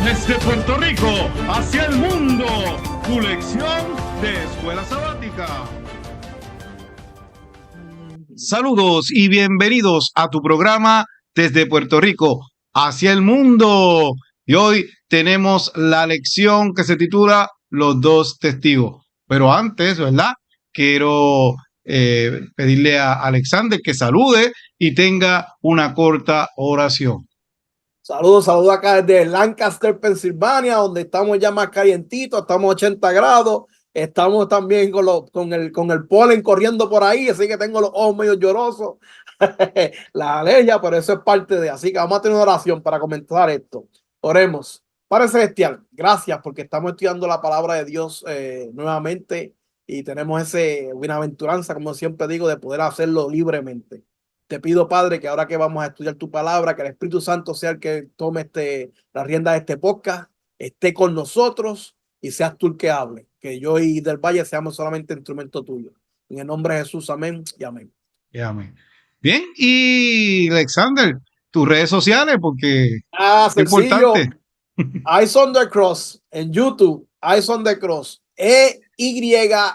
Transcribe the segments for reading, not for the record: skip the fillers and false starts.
Desde Puerto Rico hacia el mundo, tu lección de escuela sabática. Saludos y bienvenidos a tu programa Desde Puerto Rico hacia el mundo. Y hoy tenemos la lección que se titula Los dos testigos. Pero antes, ¿verdad? Quiero pedirle a Alexander que salude y tenga una corta oración. Saludos acá desde Lancaster, Pensilvania, donde estamos ya más calientitos, estamos a 80 grados, estamos también con el polen corriendo por ahí, así que tengo los ojos medio llorosos, la alergia, pero eso es parte de, así que vamos a tener una oración para comenzar esto. Oremos. Padre Celestial, gracias porque estamos estudiando la palabra de Dios nuevamente y tenemos esa bienaventuranza, como siempre digo, de poder hacerlo libremente. Te pido, Padre, que ahora que vamos a estudiar tu palabra, que el Espíritu Santo sea el que tome la rienda de este podcast, esté con nosotros y seas tú el que hable. Que yo y Del Valle seamos solamente instrumento tuyo. En el nombre de Jesús, amén y amén. Y amén. Bien, y Alexander, tus redes sociales, porque es Sencillo. importante. Eyes on the Cross en YouTube. Eyes on the Cross. EYESOTCROSS.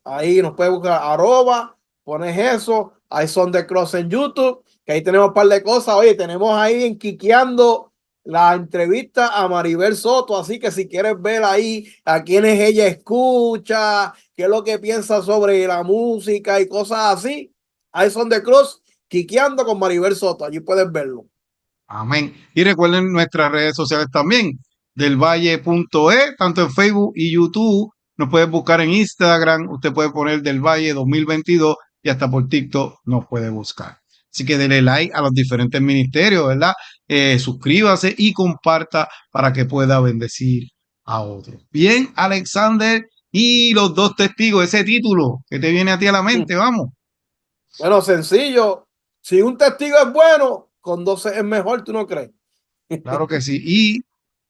Ahí nos puede buscar @ pones eso. Eyes on the Cross en YouTube. Que ahí tenemos un par de cosas. Oye, tenemos ahí en Quiqueando la entrevista a Maribel Soto. Así que si quieres ver ahí a quienes ella escucha, qué es lo que piensa sobre la música y cosas así. Eyes on the Cross. Quiqueando con Maribel Soto, allí puedes verlo. Amén. Y recuerden nuestras redes sociales también, delvalle.e, tanto en Facebook y YouTube. Nos puedes buscar en Instagram, usted puede poner Del Valle 2022 y hasta por TikTok nos puede buscar. Así que denle like a los diferentes ministerios, ¿verdad? Suscríbase y comparta para que pueda bendecir a otros. Bien, Alexander, y los dos testigos, ese título que te viene a ti a la mente, vamos. Bueno, sencillo. Si un testigo es bueno, con 12 es mejor, ¿tú no crees? Claro que sí. Y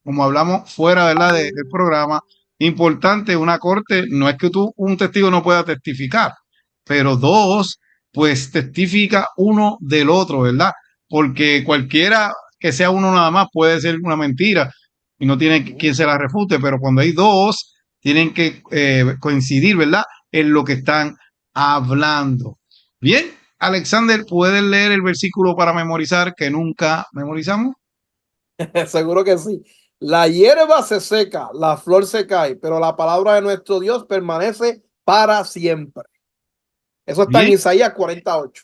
como hablamos fuera, ¿verdad? Del programa, importante, una corte, no es que un testigo no pueda testificar, pero dos, pues testifica uno del otro, ¿verdad? Porque cualquiera que sea uno nada más puede ser una mentira y no tiene quien se la refute, pero cuando hay dos, tienen que coincidir, ¿verdad? En lo que están hablando. Bien, Alexander, ¿puedes leer el versículo para memorizar que nunca memorizamos? Seguro que sí. La hierba se seca, la flor se cae, pero la palabra de nuestro Dios permanece para siempre. Eso está en Bien, Isaías 48.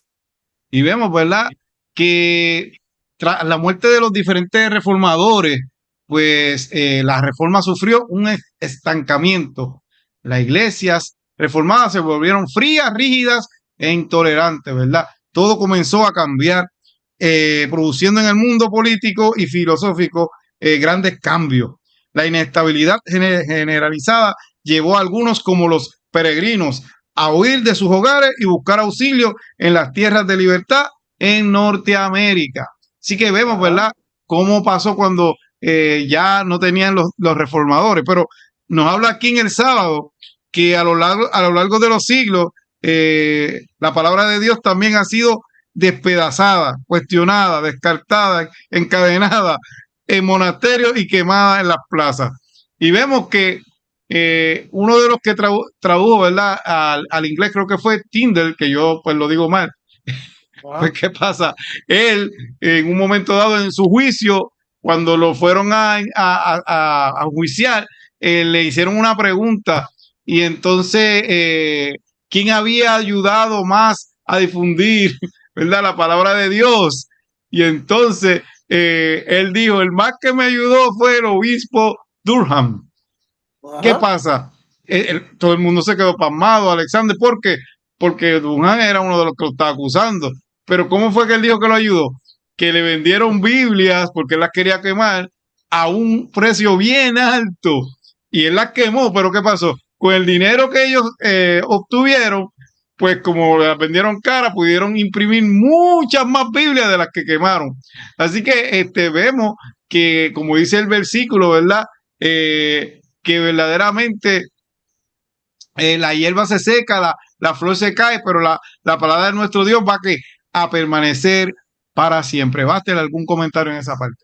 y vemos, ¿verdad? Que tras la muerte de los diferentes reformadores, pues la reforma sufrió un estancamiento. Las iglesias reformadas se volvieron frías, rígidas e intolerantes, ¿verdad? Todo comenzó a cambiar, produciendo en el mundo político y filosófico grandes cambios. La inestabilidad generalizada llevó a algunos como los peregrinos a huir de sus hogares y buscar auxilio en las tierras de libertad en Norteamérica. Así que vemos, ¿verdad?, cómo pasó cuando ya no tenían los reformadores. Pero nos habla aquí en el sábado que a lo largo de los siglos la palabra de Dios también ha sido despedazada, cuestionada, descartada, encadenada en monasterios y quemada en las plazas. Y vemos que uno de los que tradujo, ¿verdad?, al inglés, creo que fue Tyndale, que yo pues lo digo mal. Pues, ¿qué pasa? Él, en un momento dado en su juicio, cuando lo fueron a juiciar, le hicieron una pregunta y entonces, ¿quién había ayudado más a difundir, ¿verdad?, la palabra de Dios? Y entonces él dijo, el más que me ayudó fue el obispo Durham. ¿Qué pasa? Todo el mundo se quedó pasmado, Alexander. ¿Por qué? Porque Durham era uno de los que lo estaba acusando. Pero ¿cómo fue que él dijo que lo ayudó? Que le vendieron Biblias, porque él las quería quemar, a un precio bien alto. Y él las quemó, pero ¿qué pasó? Con el dinero que ellos obtuvieron, pues como las vendieron caras, pudieron imprimir muchas más Biblias de las que quemaron. Así que vemos que, como dice el versículo, ¿verdad?, que verdaderamente la hierba se seca, la flor se cae, pero la palabra de nuestro Dios va a permanecer para siempre. ¿Bastel algún comentario en esa parte?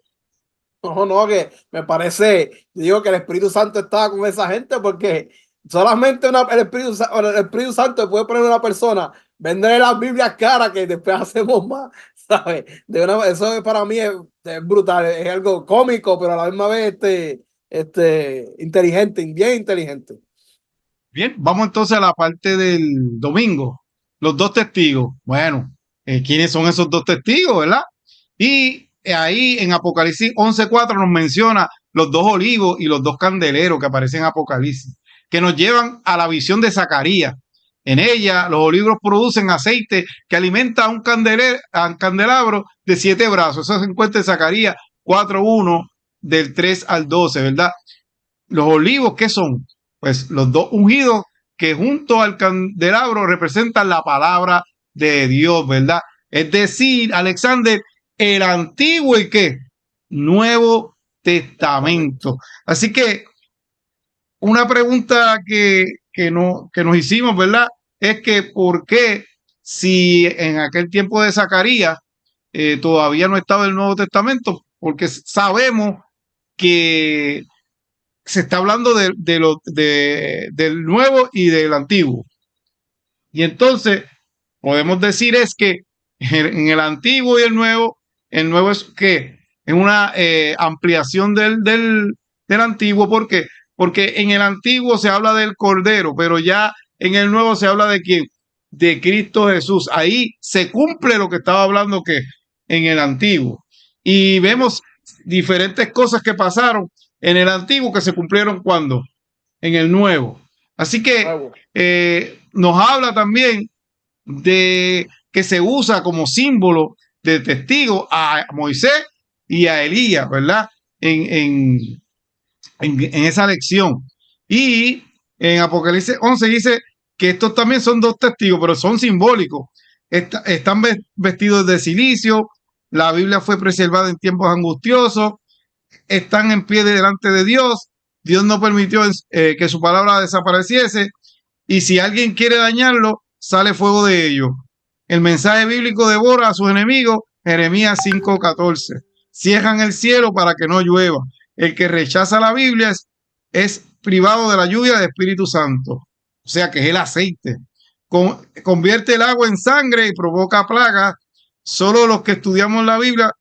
No, no, que me parece, digo que el Espíritu Santo estaba con esa gente porque solamente el Espíritu Santo puede poner a una persona, venderle las Biblias caras que después hacemos más, ¿sabes? Eso para mí es brutal, es algo cómico, pero a la misma vez inteligente, bien inteligente. Bien, vamos entonces a la parte del domingo. Los dos testigos. Bueno, ¿quiénes son esos dos testigos, verdad? Y ahí en Apocalipsis 11:4 nos menciona los dos olivos y los dos candeleros que aparecen en Apocalipsis, que nos llevan a la visión de Zacarías. En ella, los olivos producen aceite que alimenta a un candelabro de 7 brazos. Eso se encuentra en Zacarías 4:1, del 3 al 12, ¿verdad? Los olivos, ¿qué son? Pues los dos ungidos que junto al candelabro representan la palabra de Dios, ¿verdad? Es decir, Alexander, el antiguo y qué? Nuevo Testamento. Así que una pregunta que nos hicimos, ¿verdad? Es que ¿por qué si en aquel tiempo de Zacarías todavía no estaba el Nuevo Testamento? Porque sabemos que se está hablando del nuevo y del antiguo. Y entonces podemos decir es que en el antiguo y el nuevo es que es una ampliación del antiguo. ¿Por qué? Porque en el antiguo se habla del Cordero, pero ya en el nuevo se habla de quién, de Cristo Jesús. Ahí se cumple lo que estaba hablando que en el antiguo. Y vemos diferentes cosas que pasaron en el antiguo que se cumplieron cuando en el nuevo. Así que nos habla también de que se usa como símbolo de testigo a Moisés y a Elías, ¿verdad? En esa lección. Y en Apocalipsis 11 dice que estos también son dos testigos, pero son simbólicos. Están vestidos de silicio, la Biblia fue preservada en tiempos angustiosos, están en pie delante de Dios, Dios no permitió que su palabra desapareciese, y si alguien quiere dañarlo, sale fuego de ellos. El mensaje bíblico devora a sus enemigos, Jeremías 5:14. Cierran el cielo para que no llueva. El que rechaza la Biblia es privado de la lluvia del Espíritu Santo, o sea que es el aceite. Convierte el agua en sangre y provoca plagas. Solo los que estudiaron la Biblia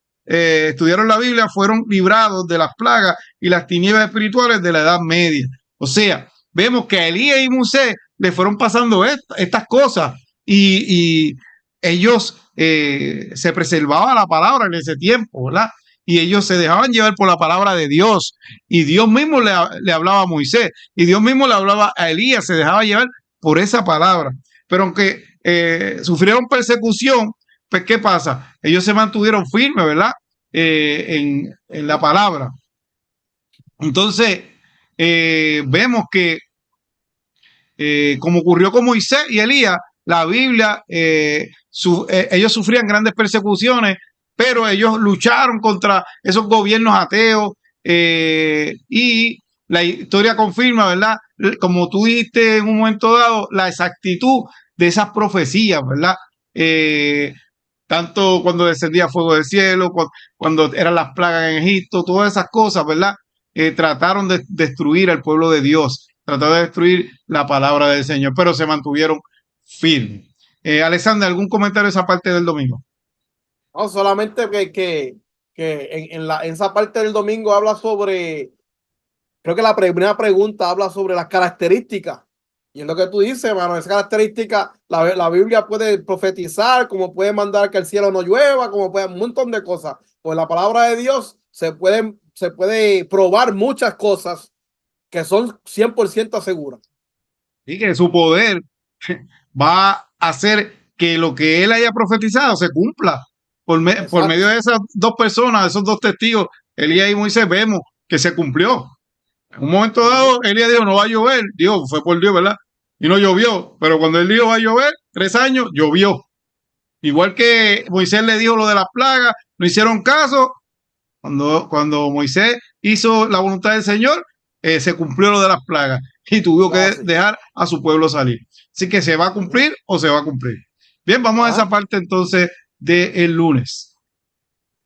fueron librados de las plagas y las tinieblas espirituales de la Edad Media. O sea, vemos que a Elías y Moisés le fueron pasando estas cosas y ellos se preservaba la palabra en ese tiempo, ¿verdad? Y ellos se dejaban llevar por la palabra de Dios, y Dios mismo le hablaba a Moisés, y Dios mismo le hablaba a Elías, se dejaba llevar por esa palabra. Pero aunque sufrieron persecución, pues ¿qué pasa? Ellos se mantuvieron firmes, ¿verdad? En la palabra. Entonces, vemos que como ocurrió con Moisés y Elías, la Biblia, ellos sufrían grandes persecuciones, pero ellos lucharon contra esos gobiernos ateos, y la historia confirma, ¿verdad? Como tú dijiste en un momento dado, la exactitud de esas profecías, ¿verdad? Tanto cuando descendía fuego del cielo, cuando eran las plagas en Egipto, todas esas cosas, ¿verdad? Trataron de destruir al pueblo de Dios, trataron de destruir la palabra del Señor, pero se mantuvieron firmes. Alexander, ¿algún comentario de esa parte del domingo? No, solamente que en esa parte del domingo habla sobre, creo que la primera pregunta habla sobre las características. Y es lo que tú dices, hermano, esa característica, la Biblia puede profetizar, como puede mandar que el cielo no llueva, como puede un montón de cosas. Pues la palabra de Dios se puede probar muchas cosas que son 100% seguras. Y que su poder va a hacer que lo que él haya profetizado se cumpla. Por medio de esas dos personas, esos dos testigos, Elías y Moisés, vemos que se cumplió. En un momento dado, Elías dijo, no va a llover. Dios, fue por Dios, ¿verdad? Y no llovió. Pero cuando él dijo, va a llover, 3 años, llovió. Igual que Moisés le dijo lo de las plagas, no hicieron caso. Cuando Moisés hizo la voluntad del Señor, se cumplió lo de las plagas y tuvo que dejar a su pueblo salir. Así que se va a cumplir o se va a cumplir. Bien, vamos a esa parte entonces del lunes.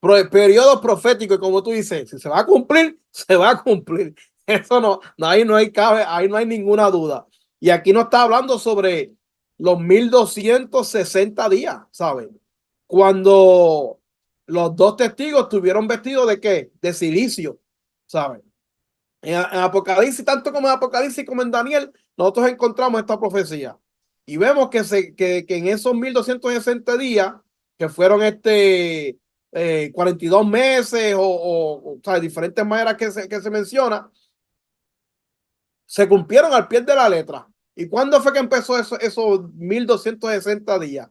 Periodo profético, y como tú dices, si se va a cumplir, se va a cumplir. Eso ahí no hay cabe, ahí no hay ninguna duda. Y aquí no está hablando sobre los 1260 días, ¿sabes? Cuando los dos testigos estuvieron vestidos de qué? De silicio, ¿sabes? En Apocalipsis, tanto como en Apocalipsis como en Daniel, nosotros encontramos esta profecía. Y vemos que en esos 1260 días, que fueron 42 meses o sea, diferentes maneras que se menciona, se cumplieron al pie de la letra. ¿Y cuándo fue que empezó esos 1260 días?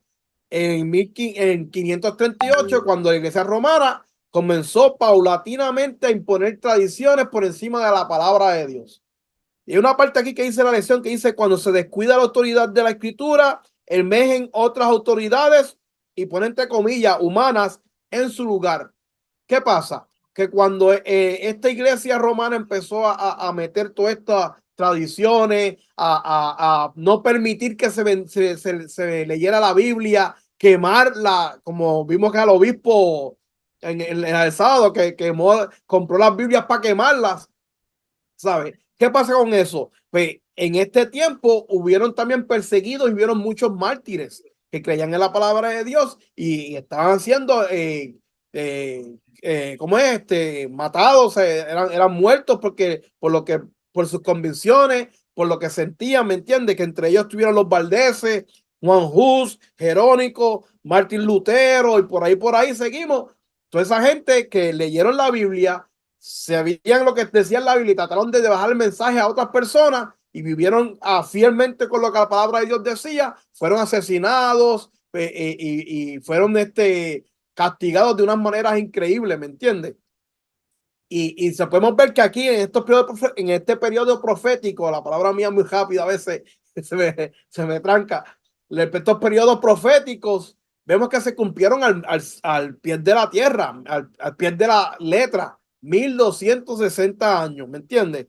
En 538, cuando la iglesia romana comenzó paulatinamente a imponer tradiciones por encima de la palabra de Dios. Y hay una parte aquí que dice la lección que dice: cuando se descuida la autoridad de la escritura, emergen otras autoridades y ponen entre comillas humanas en su lugar. ¿Qué pasa? Que cuando esta iglesia romana empezó a meter todas estas tradiciones, a no permitir que se leyera la Biblia, quemarla, como vimos que al obispo en el sábado que compró las Biblias para quemarlas, ¿sabes? ¿Qué pasa con eso? Pues en este tiempo hubieron también perseguidos y hubieron muchos mártires que creían en la palabra de Dios y estaban siendo ¿cómo es? Matados, eran muertos por sus convicciones, por lo que sentían, ¿me entiendes? Que entre ellos estuvieron los Valdeses, Juan Hus, Jerónico, Martín Lutero, y por ahí seguimos. Toda esa gente que leyeron la Biblia, sabían lo que decía la Biblia y trataron de bajar el mensaje a otras personas y vivieron fielmente con lo que la palabra de Dios decía, fueron asesinados y fueron castigados de unas maneras increíbles, ¿me entiendes? Y se podemos ver que aquí en este periodo profético, la palabra mía es muy rápida, a veces se me tranca. Estos periodos proféticos, vemos que se cumplieron al pie de la tierra, al pie de la letra, 1260 años, ¿me entiendes?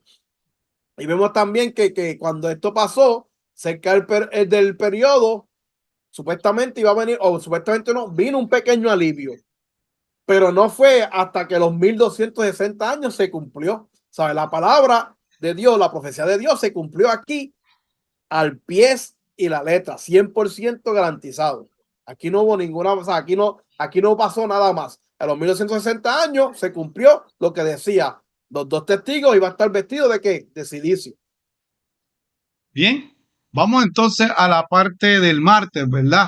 Y vemos también que cuando esto pasó, cerca del periodo, supuestamente iba a venir, o supuestamente no, vino un pequeño alivio, pero no fue hasta que los 1260 años se cumplió. ¿Sabe? La palabra de Dios, la profecía de Dios se cumplió aquí al pie y la letra, 100% garantizado. Aquí no hubo ninguna, o sea, aquí no pasó nada más. A los 1260 años se cumplió lo que decía. Los dos testigos iban a estar vestidos de qué? De silicio. Bien, vamos entonces a la parte del martes, ¿verdad?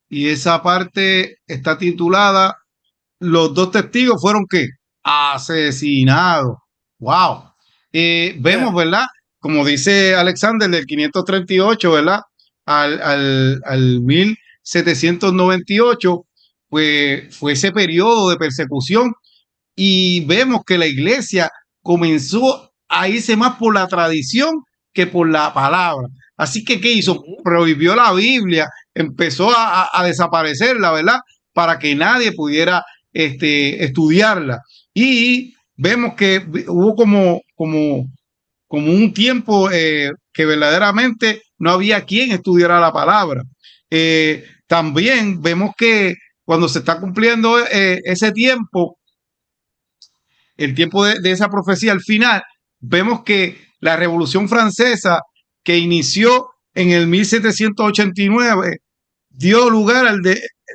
Y esa parte está titulada Los dos testigos fueron ¿qué? Asesinados. ¡Wow! Vemos, ¿verdad? Como dice Alexander, del 538, ¿verdad? Al 1798, pues fue ese periodo de persecución y vemos que la iglesia comenzó a irse más por la tradición que por la palabra. Así que, ¿qué hizo? Prohibió la Biblia, empezó a desaparecerla, ¿verdad? Para que nadie pudiera estudiarla. Y vemos que hubo como un tiempo que verdaderamente no había quien estudiara la palabra. También vemos que cuando se está cumpliendo ese tiempo, el tiempo de esa profecía al final, vemos que la Revolución Francesa, que inició en el 1789, dio lugar al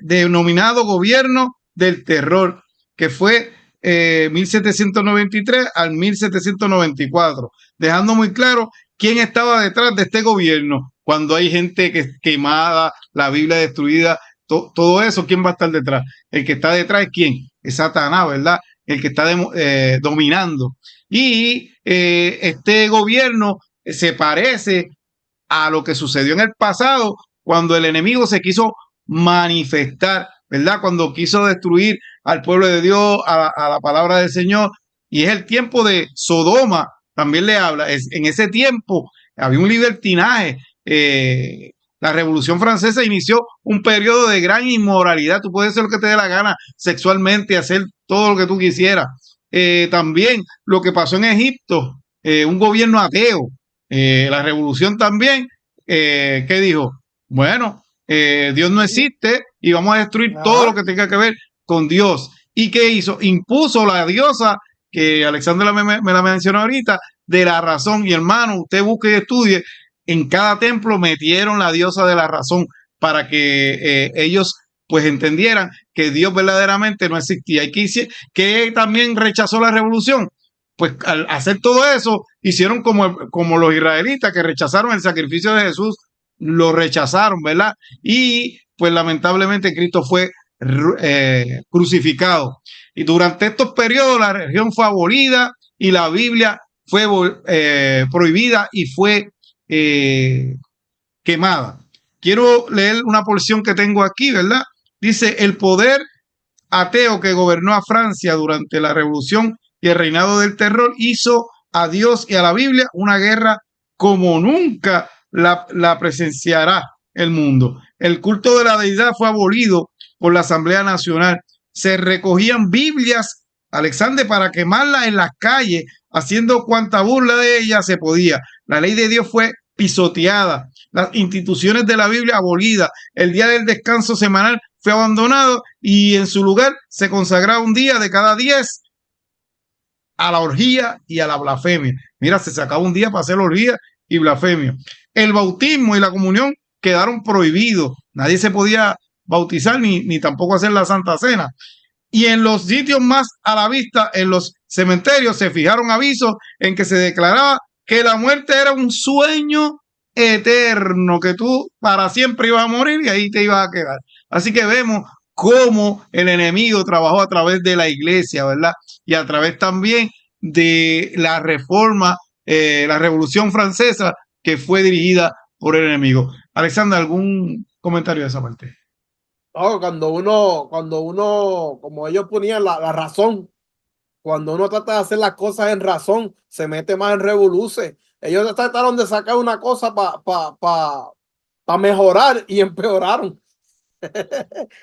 denominado gobierno del terror, que fue 1793 al 1794, dejando muy claro quién estaba detrás de este gobierno. Cuando hay gente quemada, la Biblia destruida, todo eso, ¿quién va a estar detrás? El que está detrás es quién, es Satanás, ¿verdad? El que está dominando. Y este gobierno se parece a lo que sucedió en el pasado cuando el enemigo se quiso manifestar, ¿verdad? Cuando quiso destruir al pueblo de Dios, a la palabra del Señor. Y es el tiempo de Sodoma, también le habla. En ese tiempo había un libertinaje. La Revolución Francesa inició un periodo de gran inmoralidad. Tú puedes hacer lo que te dé la gana sexualmente, hacer todo lo que tú quisieras. También lo que pasó en Egipto, un gobierno ateo. La revolución también, ¿qué dijo? Bueno, Dios no existe y vamos a destruir todo lo que tenga que ver con Dios. ¿Y qué hizo? Impuso la diosa, que Alexandra me la mencionó ahorita, de la razón. Y hermano, usted busque y estudie, en cada templo metieron la diosa de la razón para que ellos pues entendieran que Dios verdaderamente no existía. Y que también rechazó la revolución. Pues al hacer todo eso, hicieron como los israelitas que rechazaron el sacrificio de Jesús, lo rechazaron, ¿verdad? Y pues lamentablemente Cristo fue crucificado. Y durante estos periodos la religión fue abolida y la Biblia fue prohibida y fue quemada. Quiero leer una porción que tengo aquí, ¿verdad? Dice, el poder ateo que gobernó a Francia durante la Revolución y el reinado del terror hizo a Dios y a la Biblia una guerra como nunca la presenciará el mundo. El culto de la deidad fue abolido por la Asamblea Nacional. Se recogían Biblias, Alexander, para quemarlas en las calles, haciendo cuanta burla de ellas se podía. La ley de Dios fue pisoteada, las instituciones de la Biblia abolidas, el día del descanso semanal fue abandonado y en su lugar se consagraba un día de cada 10 a la orgía y a la blasfemia. Mira, se sacaba un día para hacer orgía y blasfemia. El bautismo y la comunión quedaron prohibidos. Nadie se podía bautizar ni tampoco hacer la Santa Cena. Y en los sitios más a la vista, en los cementerios, se fijaron avisos en que se declaraba que la muerte era un sueño eterno, que tú para siempre ibas a morir y ahí te ibas a quedar. Así que vemos cómo el enemigo trabajó a través de la iglesia, ¿verdad? Y a través también de la reforma, la Revolución Francesa, que fue dirigida por el enemigo. Alexandra, ¿algún comentario de esa parte? No, cuando uno, como ellos ponían la razón, cuando uno trata de hacer las cosas en razón, se mete más en revoluces. Ellos trataron de sacar una cosa para mejorar y empeoraron.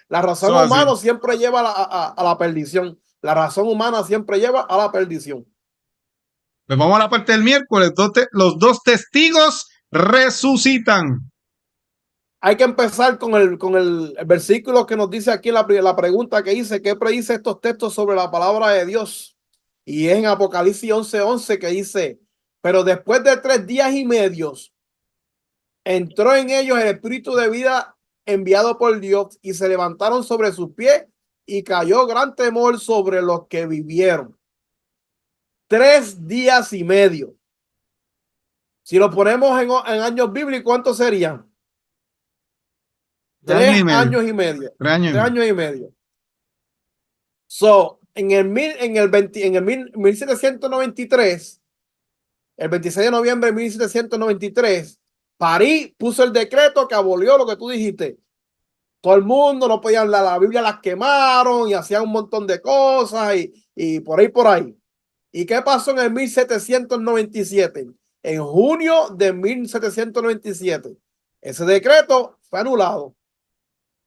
La razón humana siempre lleva a la perdición. La razón humana siempre lleva a la perdición. Pues vamos a la parte del miércoles. Los dos testigos resucitan. Hay que empezar con el versículo que nos dice aquí la pregunta que dice, ¿qué predice estos textos sobre la palabra de Dios? Y es en Apocalipsis 11:11 que dice, pero después de 3 días y medio entró en ellos el espíritu de vida enviado por Dios y se levantaron sobre sus pies y cayó gran temor sobre los que vivieron. 3 días y medio. Si lo ponemos en años bíblicos, ¿cuántos serían? 3 años y medio. 3 años y medio. So, en el 1793, el 26 de noviembre de 1793, París puso el decreto que abolió lo que tú dijiste. Todo el mundo no podía hablar, la Biblia las quemaron y hacían un montón de cosas y por ahí. ¿Y qué pasó en el 1797? En junio de 1797, ese decreto fue anulado.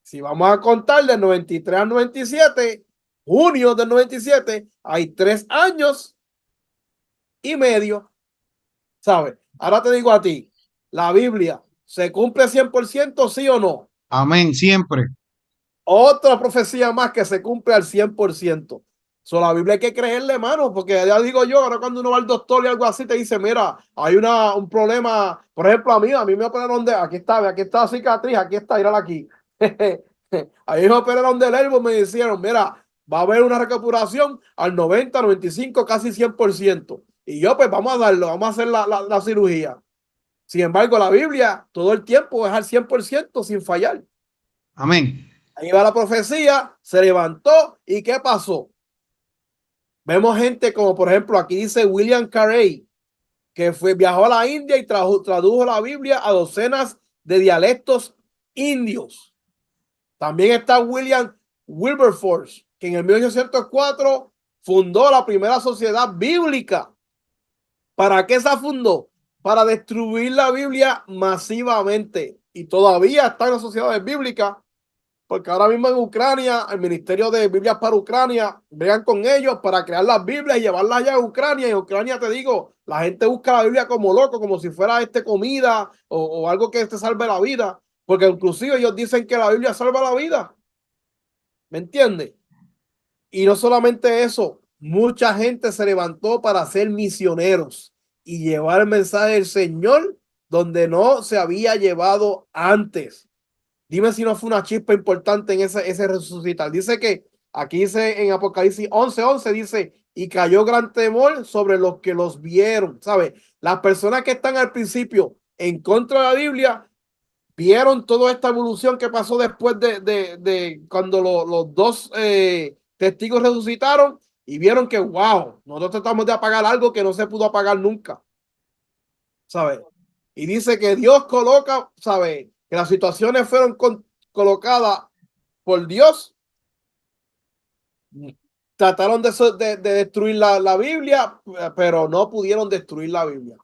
Si vamos a contar del 93 al 97, junio del 97, hay 3 años y medio, ¿sabes? Ahora te digo a ti, ¿la Biblia se cumple 100%, sí o no? Amén, siempre. Otra profecía más que se cumple al 100%. So, la Biblia hay que creerle, hermano, porque ya digo yo, ahora cuando uno va al doctor y algo así, te dice, mira, hay un problema, por ejemplo, a mí me operaron aquí está la cicatriz, aquí está, mírala aquí. Ahí me operaron del elbow, me dijeron, mira, va a haber una recuperación al 90, 95, casi 100%. Y yo, pues vamos a darlo, vamos a hacer la cirugía. Sin embargo, la Biblia todo el tiempo es al 100% sin fallar. Amén. Ahí va la profecía, se levantó y ¿qué pasó? Vemos gente como, por ejemplo, aquí dice William Carey, que viajó a la India y tradujo la Biblia a docenas de dialectos indios. También está William Wilberforce, que en el 1804 fundó la primera sociedad bíblica. ¿Para qué se fundó? Para destruir la Biblia masivamente. Y todavía está en las sociedades bíblicas, porque ahora mismo en Ucrania, el Ministerio de Biblias para Ucrania, vean con ellos para crear las Biblias y llevarlas allá a Ucrania. Y en Ucrania, te digo, la gente busca la Biblia como loco, como si fuera comida o algo que te salve la vida. Porque inclusive ellos dicen que la Biblia salva la vida. ¿Me entiendes? Y no solamente eso, mucha gente se levantó para ser misioneros y llevar el mensaje del Señor donde no se había llevado antes. Dime si no fue una chispa importante en ese resucitar. Dice que aquí dice en Apocalipsis 11:11 dice, y cayó gran temor sobre los que los vieron. ¿Sabes? Las personas que están al principio en contra de la Biblia vieron toda esta evolución que pasó después de cuando los dos testigos resucitaron y vieron que, wow, nosotros tratamos de apagar algo que no se pudo apagar nunca. ¿Sabes? Y dice que Dios coloca, ¿sabes? Que las situaciones fueron colocadas por Dios. Trataron de destruir la Biblia, pero no pudieron destruir la Biblia.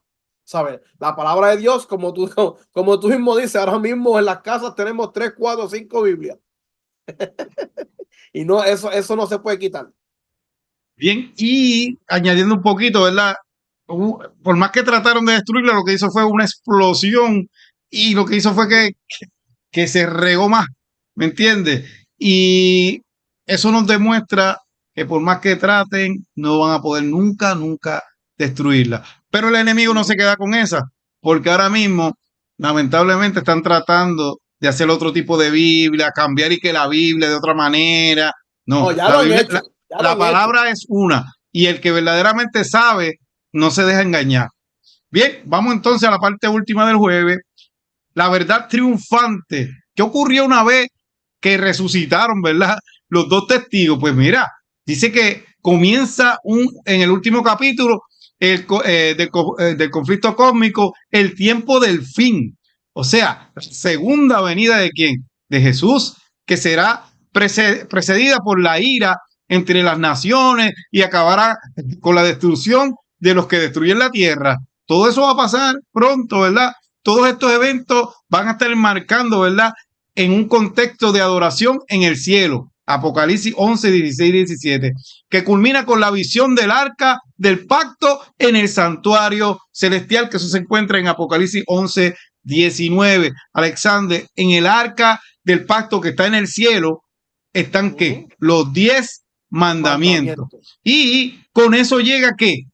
¿Sabes? La palabra de Dios, como tú mismo dices, ahora mismo en las casas tenemos 3, 4, 5 Biblias. Y no, eso no se puede quitar. Bien, y añadiendo un poquito, ¿verdad? Por más que trataron de destruirla, lo que hizo fue una explosión y lo que hizo fue que se regó más, ¿me entiendes? Y eso nos demuestra que por más que traten, no van a poder nunca, nunca destruirla. Pero el enemigo no se queda con esa, porque ahora mismo, lamentablemente, están tratando de hacer otro tipo de Biblia, cambiar y que la Biblia de otra manera. No, Oh, ya la lo han Biblia, hecho, ya lo la han hecho. palabra es una, y el que verdaderamente sabe, no se deja engañar. Bien, vamos entonces a la parte última del jueves, la verdad triunfante. ¿Qué ocurrió una vez que resucitaron, verdad? Los dos testigos. Pues mira, dice que comienza en el último capítulo del conflicto cósmico, el tiempo del fin. O sea, la segunda venida de quién? De Jesús, que será precedida por la ira entre las naciones y acabará con la destrucción de los que destruyen la tierra. Todo eso va a pasar pronto, ¿verdad? Todos estos eventos van a estar marcando, ¿verdad? En un contexto de adoración en el cielo. Apocalipsis 11, 16, 17, que culmina con la visión del arca del pacto en el santuario celestial, que eso se encuentra en Apocalipsis 11, 19. Alexander, en el arca del pacto que está en el cielo, están ¿qué? Los 10 mandamientos. Y con eso llega ¿qué?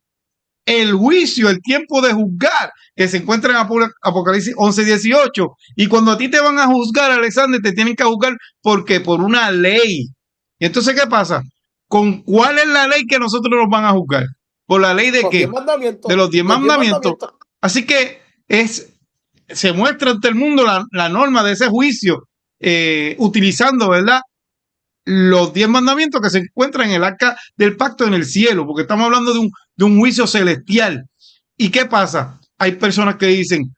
El juicio, el tiempo de juzgar, que se encuentra en Apocalipsis 11, 18. Y cuando a ti te van a juzgar, Alexander, te tienen que juzgar porque por una ley. Y entonces, ¿qué pasa? ¿Con cuál es la ley que nosotros nos van a juzgar? ¿Por la ley de qué? De los 10 mandamientos. Así que se muestra ante el mundo la norma de ese juicio, utilizando, ¿verdad? Los 10 mandamientos que se encuentran en el arca del pacto en el cielo, porque estamos hablando de un juicio celestial. ¿Y qué pasa? Hay personas que dicen,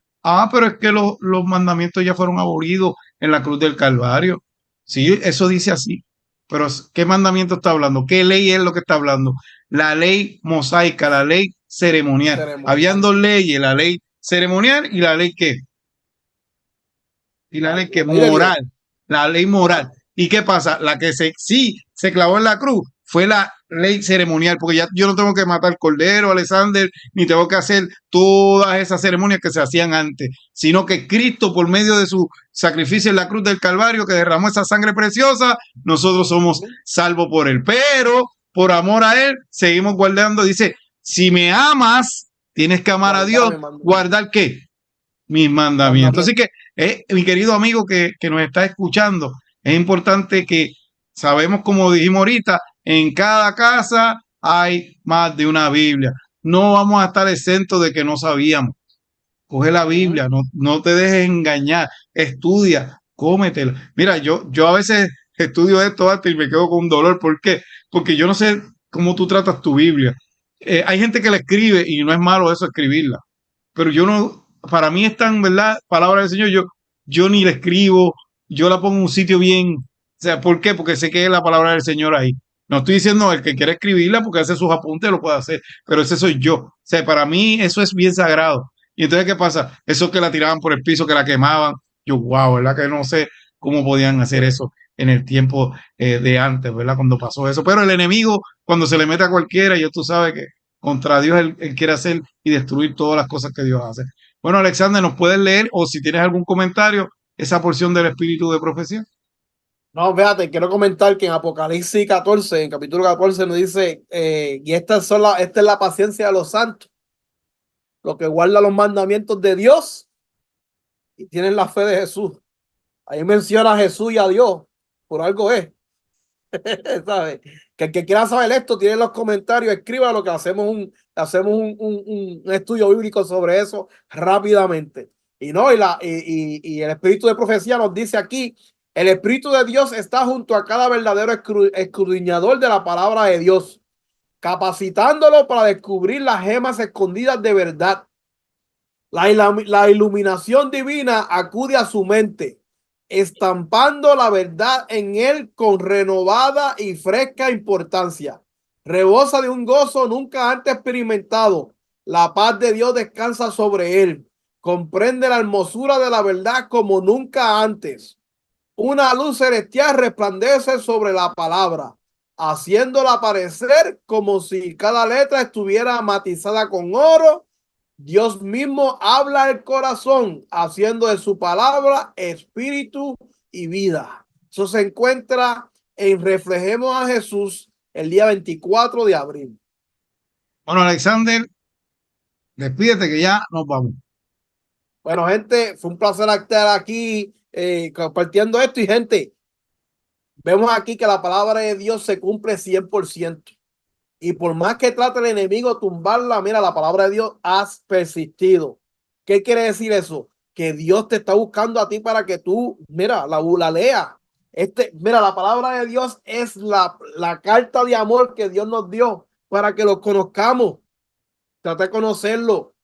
pero es que los mandamientos ya fueron abolidos en la cruz del Calvario. Sí, eso dice así. Pero ¿qué mandamiento está hablando? ¿Qué ley es lo que está hablando? La ley mosaica, la ley ceremonial. Habían dos leyes, la ley ceremonial y la ley ¿qué? Y la ley que moral, la ley moral. ¿Y qué pasa? La que sí se clavó en la cruz fue la ley ceremonial, porque ya yo no tengo que matar cordero, Alexander, ni tengo que hacer todas esas ceremonias que se hacían antes, sino que Cristo, por medio de su sacrificio en la cruz del Calvario, que derramó esa sangre preciosa, nosotros somos salvos por él. Pero por amor a él, seguimos guardando, dice, si me amas, tienes que amar a Dios, guardar ¿qué? Mis mandamientos. Así que, mi querido amigo que nos está escuchando, es importante que sabemos, como dijimos ahorita, en cada casa hay más de una Biblia. No vamos a estar exentos de que no sabíamos. Coge la Biblia, no te dejes engañar, estudia, cómetela. Mira, yo a veces estudio esto antes y me quedo con un dolor. ¿Por qué? Porque yo no sé cómo tú tratas tu Biblia. Hay gente que la escribe y no es malo eso escribirla, pero yo no, para mí es tan, ¿verdad? Palabra del Señor, yo ni la escribo, yo la pongo en un sitio bien. O sea, ¿por qué? Porque sé que es la palabra del Señor ahí. No estoy diciendo el que quiera escribirla porque hace sus apuntes lo puede hacer, pero ese soy yo. O sea, para mí eso es bien sagrado. Y entonces, ¿qué pasa? Eso que la tiraban por el piso, que la quemaban. Yo, wow, ¿verdad? Que no sé cómo podían hacer eso en el tiempo de antes, ¿verdad? Cuando pasó eso. Pero el enemigo, cuando se le mete a cualquiera, ya tú sabes que contra Dios él quiere hacer y destruir todas las cosas que Dios hace. Bueno, Alexander, ¿nos puedes leer o si tienes algún comentario esa porción del espíritu de profecía? No, fíjate, quiero comentar que en Apocalipsis 14, en capítulo 14, nos dice, y esta es la paciencia de los santos, los que guardan los mandamientos de Dios y tienen la fe de Jesús. Ahí menciona a Jesús y a Dios, por algo es. ¿Sabes? Que el que quiera saber esto, tiene en los comentarios, escriba lo que hacemos un estudio bíblico sobre eso rápidamente. Y no, y el espíritu de profecía nos dice aquí, el espíritu de Dios está junto a cada verdadero escudriñador de la palabra de Dios, capacitándolo para descubrir las gemas escondidas de verdad. La iluminación divina acude a su mente, estampando la verdad en él con renovada y fresca importancia. Rebosa de un gozo nunca antes experimentado. La paz de Dios descansa sobre él. Comprende la hermosura de la verdad como nunca antes. Una luz celestial resplandece sobre la palabra, haciéndola aparecer como si cada letra estuviera matizada con oro. Dios mismo habla el corazón, haciendo de su palabra espíritu y vida. Eso se encuentra en Reflejemos a Jesús el día 24 de abril. Bueno, Alexander, despídete que ya nos vamos. Bueno, gente, fue un placer estar aquí compartiendo esto. Y gente, vemos aquí que la palabra de Dios se cumple 100%. Y por más que trate el enemigo tumbarla, mira, la palabra de Dios has persistido. ¿Qué quiere decir eso? Que Dios te está buscando a ti para que tú, mira, la leas. Mira, la palabra de Dios es la carta de amor que Dios nos dio para que lo conozcamos. Trata de conocerlo.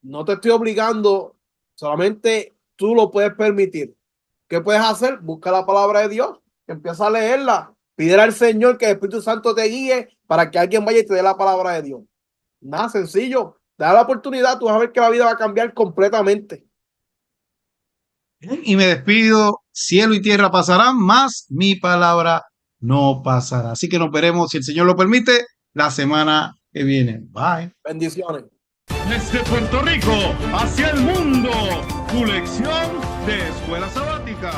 No te estoy obligando, solamente tú lo puedes permitir. ¿Qué puedes hacer? Busca la palabra de Dios, empieza a leerla. Pídele al Señor que el Espíritu Santo te guíe para que alguien vaya y te dé la palabra de Dios. Nada, sencillo. Da la oportunidad, tú vas a ver que la vida va a cambiar completamente. Y me despido. Cielo y tierra pasarán, mas mi palabra no pasará. Así que nos veremos, si el Señor lo permite, la semana que viene. Bye. Bendiciones. Desde Puerto Rico hacia el mundo, tu lección de escuela sabática.